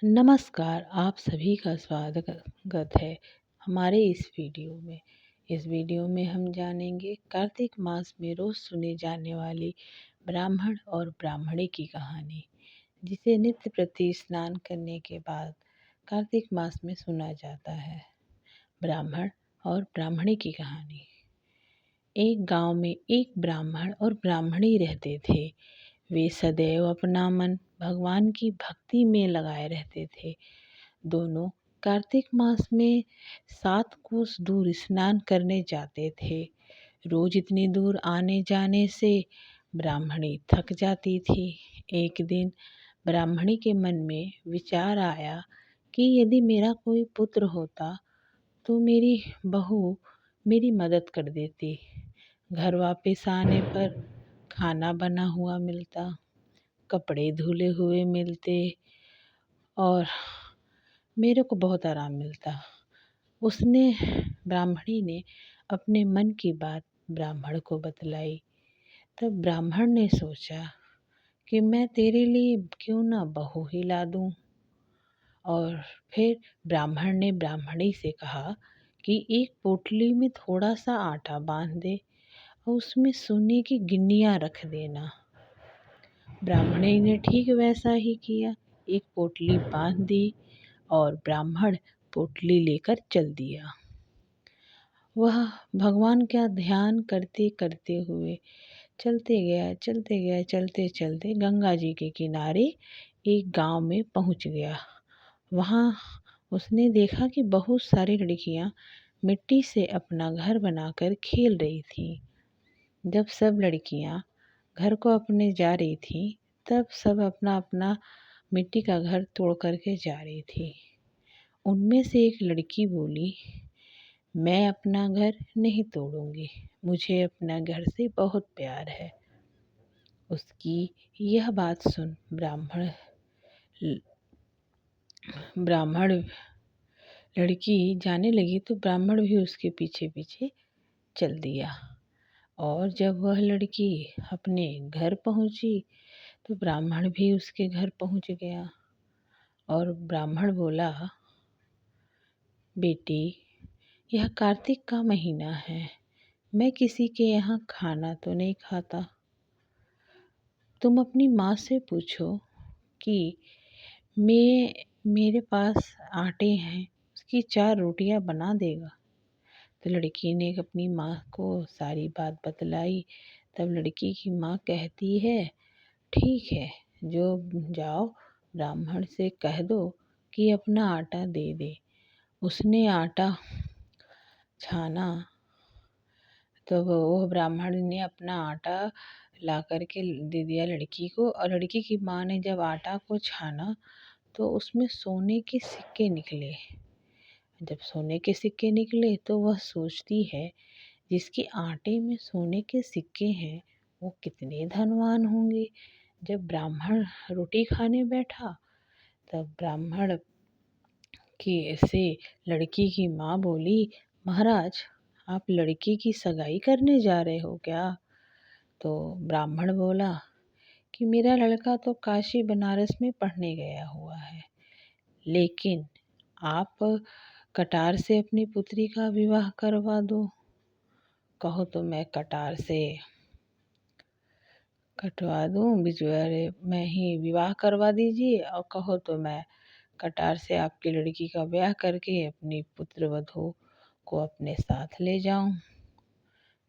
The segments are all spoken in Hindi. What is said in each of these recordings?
नमस्कार, आप सभी का स्वागत है हमारे इस वीडियो में। इस वीडियो में हम जानेंगे कार्तिक मास में रोज़ सुने जाने वाली ब्राह्मण और ब्राह्मणी की कहानी, जिसे नित्य प्रति स्नान करने के बाद कार्तिक मास में सुना जाता है। ब्राह्मण और ब्राह्मणी की कहानी। एक गांव में एक ब्राह्मण और ब्राह्मणी रहते थे। वे सदैव अपना मन भगवान की भक्ति में लगाए रहते थे। दोनों कार्तिक मास में 7 कोस दूर स्नान करने जाते थे। रोज इतनी दूर आने जाने से ब्राह्मणी थक जाती थी। एक दिन ब्राह्मणी के मन में विचार आया कि यदि मेरा कोई पुत्र होता तो मेरी बहू मेरी मदद कर देती। घर वापस आने पर खाना बना हुआ मिलता, कपड़े धुले हुए मिलते और मेरे को बहुत आराम मिलता। ब्राह्मणी ने अपने मन की बात ब्राह्मण को बतलाई। तब ब्राह्मण ने सोचा कि मैं तेरे लिए क्यों ना बहू ही ला दूं। और फिर ब्राह्मण ने ब्राह्मणी से कहा कि एक पोटली में थोड़ा सा आटा बांध दे और उसमें सोने की गिन्नियाँ रख देना। ब्राह्मणी ने ठीक वैसा ही किया। एक पोटली बांध दी और ब्राह्मण पोटली लेकर चल दिया। वह भगवान का ध्यान करते करते हुए चलते चलते गंगा जी के किनारे एक गांव में पहुंच गया। वहां उसने देखा कि बहुत सारी लड़कियां मिट्टी से अपना घर बनाकर खेल रही थीं। जब सब लड़कियां घर को अपने जा रही थी, तब सब अपना अपना मिट्टी का घर तोड़ करके जा रही थी। उनमें से एक लड़की बोली, मैं अपना घर नहीं तोड़ूंगी, मुझे अपना घर से बहुत प्यार है। उसकी यह बात सुन ब्राह्मण लड़की जाने लगी तो ब्राह्मण भी उसके पीछे पीछे चल दिया। और जब वह लड़की अपने घर पहुंची तो ब्राह्मण भी उसके घर पहुंच गया। और ब्राह्मण बोला, बेटी, यह कार्तिक का महीना है, मैं किसी के यहाँ खाना तो नहीं खाता। तुम अपनी माँ से पूछो कि मेरे पास आटे हैं, उसकी 4 रोटियां बना देगा। तो लड़की ने अपनी माँ को सारी बात बतलाई। तब लड़की की माँ कहती है, ठीक है, जाओ ब्राह्मण से कह दो कि अपना आटा दे दे। उसने आटा छाना तो वो ब्राह्मण ने अपना आटा ला करके दे दिया लड़की को। और लड़की की माँ ने जब आटा को छाना तो उसमें सोने के सिक्के निकले। जब सोने के सिक्के निकले तो वह सोचती है, जिसके आटे में सोने के सिक्के हैं वो कितने धनवान होंगे। जब ब्राह्मण रोटी खाने बैठा तब ब्राह्मण की से लड़की की माँ बोली, महाराज, आप लड़की की सगाई करने जा रहे हो क्या? तो ब्राह्मण बोला कि मेरा लड़का तो काशी बनारस में पढ़ने गया हुआ है, लेकिन आप कटार से अपनी पुत्री का विवाह करवा दो। कहो तो मैं कटार से कटवा दूँ, बिजवारे मैं ही विवाह करवा दीजिए, और कहो तो मैं कटार से आपकी लड़की का ब्याह करके अपनी पुत्र वधू को अपने साथ ले जाऊं।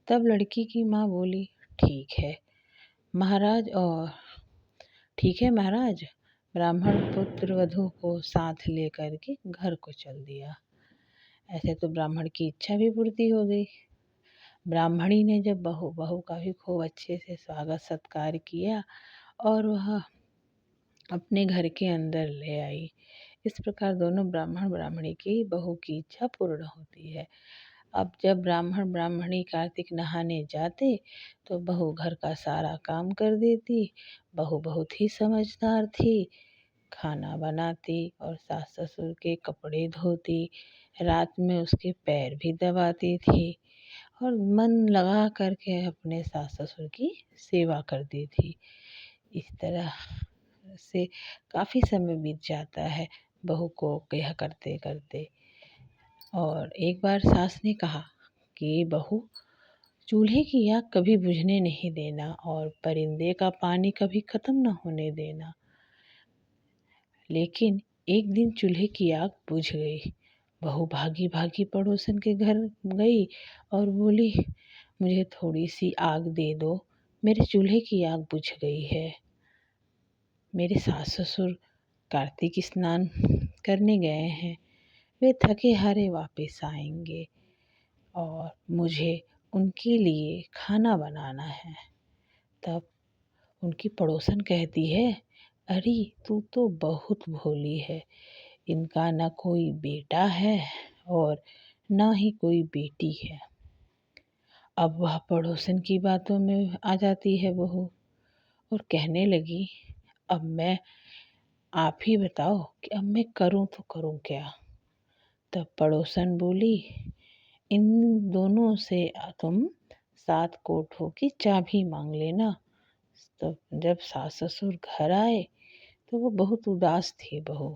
तब लड़की की माँ बोली, ठीक है महाराज। ब्राह्मण पुत्र वधू को साथ लेकर के घर को चल दिया। ऐसे तो ब्राह्मण की इच्छा भी पूर्ति हो गई। ब्राह्मणी ने जब बहू का भी खूब अच्छे से स्वागत सत्कार किया और वह अपने घर के अंदर ले आई। इस प्रकार दोनों ब्राह्मण ब्राह्मणी की बहू की इच्छा पूर्ण होती है। अब जब ब्राह्मण ब्राह्मणी कार्तिक नहाने जाते तो बहू घर का सारा काम कर देती। बहू बहुत ही समझदार थी, खाना बनाती और सास ससुर के कपड़े धोती, रात में उसके पैर भी दबाती थी और मन लगा करके अपने सास ससुर की सेवा करती थी। इस तरह से काफ़ी समय बीत जाता है बहू को यह करते करते। और एक बार सास ने कहा कि बहू, चूल्हे की आग कभी बुझने नहीं देना और परिंदे का पानी कभी ख़त्म न होने देना। लेकिन एक दिन चूल्हे की आग बुझ गई। बहू भागी भागी पड़ोसन के घर गई और बोली, मुझे थोड़ी सी आग दे दो, मेरे चूल्हे की आग बुझ गई है। मेरे सास ससुर कार्तिक स्नान करने गए हैं, वे थके हारे वापस आएंगे और मुझे उनके लिए खाना बनाना है। तब उनकी पड़ोसन कहती है, अरे तू तो बहुत भोली है, इनका ना कोई बेटा है और ना ही कोई बेटी है। अब वह पड़ोसन की बातों में आ जाती है बहू और कहने लगी, अब मैं, आप ही बताओ कि अब मैं करूं तो करूं क्या। तब पड़ोसन बोली, इन दोनों से तुम 7 कोठों की चाबी मांग लेना। तब जब सास ससुर घर आए तो वो बहुत उदास थी बहू,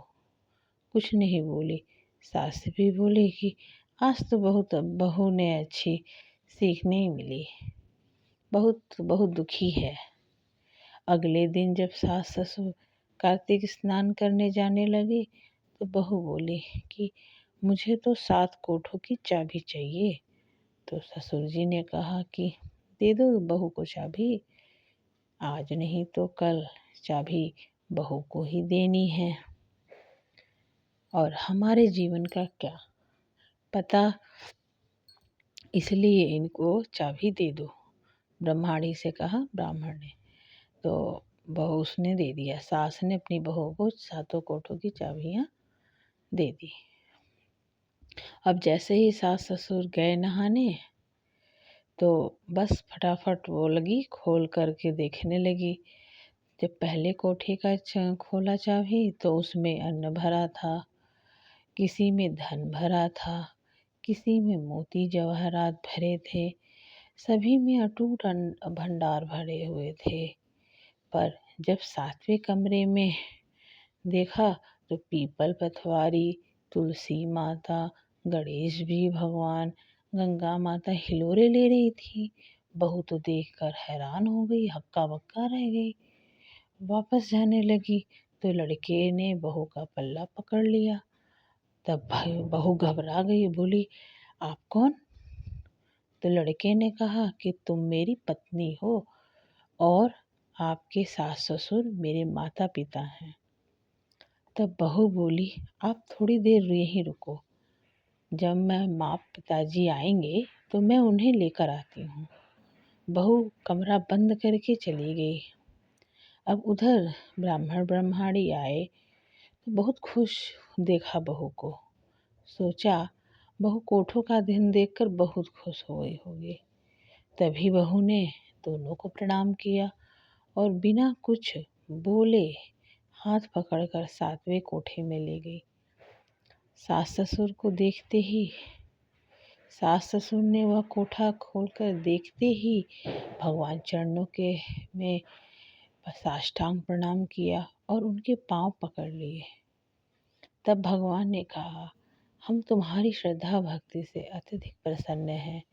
कुछ नहीं बोली। सास भी बोली कि आज तो बहुत बहू ने अच्छी सीख नहीं मिली, बहुत बहुत दुखी है। अगले दिन जब सास ससुर कार्तिक स्नान करने जाने लगे तो बहू बोली कि मुझे तो 7 कोठों की चाबी चाहिए। तो ससुर जी ने कहा कि दे दो बहू को चाबी, आज नहीं तो कल चाबी बहू को ही देनी है। और हमारे जीवन का क्या पता, इसलिए इनको चाबी दे दो, ब्रह्माणी से कहा ब्राह्मण ने। तो बहू उसने दे दिया, सास ने अपनी बहू को 7 कोठों की चाबियाँ दे दी। अब जैसे ही सास ससुर गए नहाने तो बस फटाफट वो लगी खोल करके देखने लगी। जब पहले कोठे का खोला चाबी तो उसमें अन्न भरा था, किसी में धन भरा था, किसी में मोती जवाहरात भरे थे, सभी में अटूट भंडार भरे हुए थे। पर जब 7वें कमरे में देखा तो पीपल पथवारी, तुलसी माता, गणेश जी भगवान, गंगा माता हिलोरे ले रही थी। बहू तो देखकर हैरान हो गई, हक्का बक्का रह गई। वापस जाने लगी तो लड़के ने बहू का पल्ला पकड़ लिया। तब बहू घबरा गई, बोली, आप कौन? तो लड़के ने कहा कि तुम मेरी पत्नी हो और आपके सास ससुर मेरे माता पिता हैं। तब बहू बोली, आप थोड़ी देर यहीं रुको, जब मैं माँ पिताजी आएंगे तो मैं उन्हें लेकर आती हूँ। बहू कमरा बंद करके चली गई। अब उधर ब्राह्मण ब्रह्माणी आए तो बहुत खुश देखा बहू को, सोचा बहू कोठों का दिन देखकर बहुत खुश हो गई होगी। तभी बहू ने दोनों को प्रणाम किया और बिना कुछ बोले हाथ पकड़कर 7वें कोठे में ले गई। सास ससुर को देखते ही, सास ससुर ने वह कोठा खोलकर देखते ही भगवान चरणों के में साष्टांग प्रणाम किया और उनके पांव पकड़ लिए। तब भगवान ने कहा, हम तुम्हारी श्रद्धा भक्ति से अत्यधिक प्रसन्न हैं,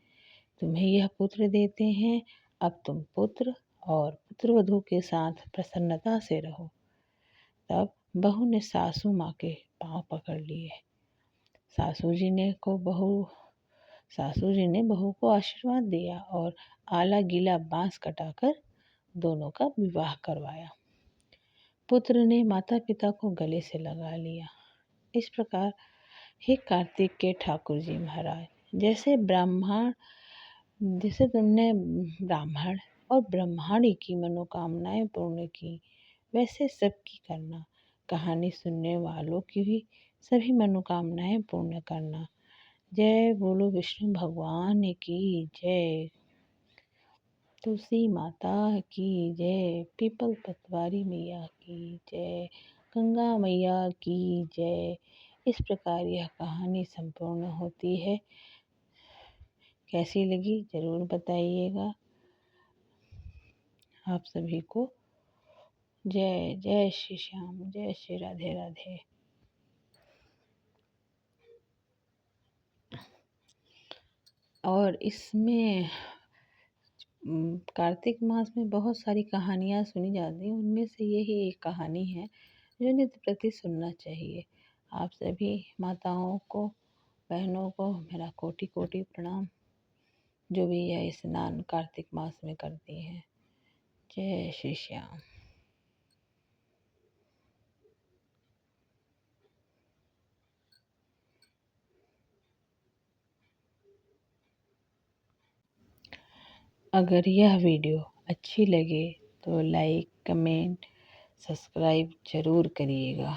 तुम्हें यह पुत्र देते हैं, अब तुम पुत्र और पुत्रवधू के साथ प्रसन्नता से रहो। तब बहू ने सासू माँ के पांव पकड़ लिए। सासू जी ने बहू को आशीर्वाद दिया और आला गीला बांस कटाकर दोनों का विवाह करवाया। पुत्र ने माता पिता को गले से लगा लिया। इस प्रकार हे कार्तिक के ठाकुर जी महाराज, जैसे तुमने ब्राह्मण और ब्रह्माणी की मनोकामनाएं पूर्ण की, वैसे सबकी करना। कहानी सुनने वालों की भी सभी मनोकामनाएं पूर्ण करना। जय बोलो विष्णु भगवान की जय, तुलसी माता की जय, पीपल पतवारी मैया की जय, गंगा मैया की जय। इस प्रकार यह कहानी संपूर्ण होती है। कैसी लगी ज़रूर बताइएगा। आप सभी को जय जय श्री श्याम, जय श्री राधे राधे। और इसमें कार्तिक मास में बहुत सारी कहानियाँ सुनी जाती हैं, उनमें से यही एक कहानी है जो नित्य प्रति सुनना चाहिए। आप सभी माताओं को, बहनों को मेरा कोटि कोटि प्रणाम, जो भी यह स्नान कार्तिक मास में करती हैं। जय श्री श्याम। अगर यह वीडियो अच्छी लगे तो लाइक, कमेंट, सब्सक्राइब ज़रूर करिएगा।